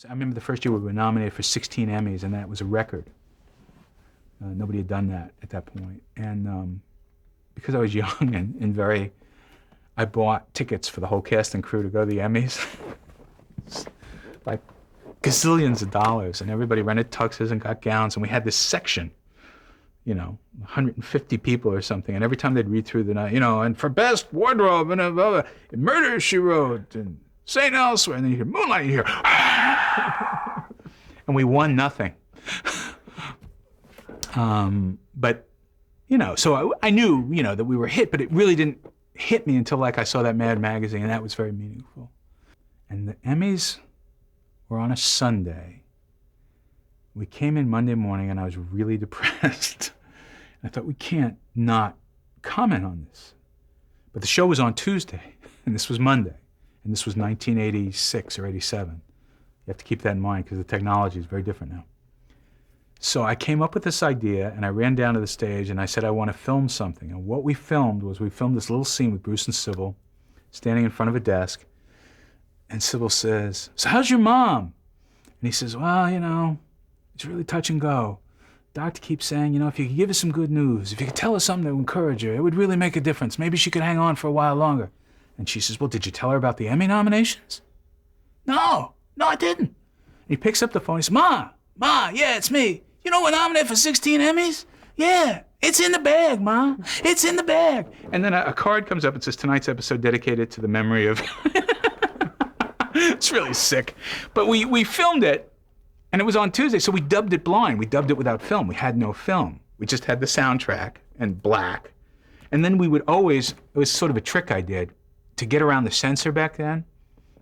I remember the first year we were nominated for 16 Emmys, and that was a record. Nobody had done that at that point. And because I was young and very, I bought tickets for the whole cast and crew to go to the Emmys. Like gazillions of dollars, and everybody rented tuxes and got gowns, and we had this section, 150 people or something, and every time they'd read through the night, and for best wardrobe, and Murder, She Wrote, and St. Elsewhere, and then you hear Moonlighting, you hear, and we won nothing. But, so I knew, that we were hit, but it really didn't hit me until I saw that Mad magazine, and that was very meaningful. And the Emmys were on a Sunday. We came in Monday morning, and I was really depressed. I thought, we can't not comment on this. But the show was on Tuesday, and this was Monday, and this was 1986 or 87. You have to keep that in mind because the technology is very different now. So I came up with this idea, and I ran down to the stage, and I said, I want to film something. And what we filmed was, we filmed this little scene with Bruce and Sybil standing in front of a desk, and Sybil says, so how's your mom? And he says, well, it's really touch and go. Doctor keeps saying, if you could give us some good news, if you could tell us something to encourage her, it would really make a difference. Maybe she could hang on for a while longer. And she says, well, did you tell her about the Emmy nominations? No, I didn't. And he picks up the phone, he says, Ma, yeah, it's me. We're nominated for 16 Emmys? Yeah, it's in the bag, Ma. It's in the bag. And then a card comes up and says, tonight's episode dedicated to the memory of... It's really sick. But we filmed it, and it was on Tuesday, so we dubbed it blind. We dubbed it without film. We had no film. We just had the soundtrack and black. And then we would always, it was sort of a trick I did, to get around the censor back then,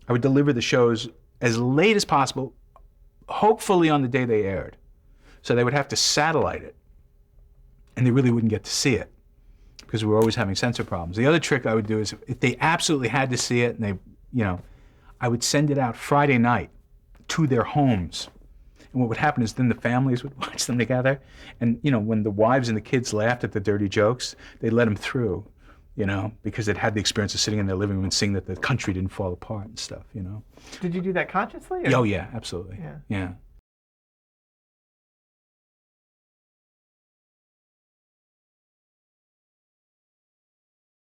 I would deliver the shows as late as possible, hopefully on the day they aired. So they would have to satellite it, and they really wouldn't get to see it because we were always having censor problems. The other trick I would do is if they absolutely had to see it, and they, I would send it out Friday night to their homes. And what would happen is then the families would watch them together, and when the wives and the kids laughed at the dirty jokes, they'd let them through, because they'd had the experience of sitting in their living room and seeing that the country didn't fall apart and stuff, Did you do that consciously? Or? Oh yeah, absolutely. Yeah.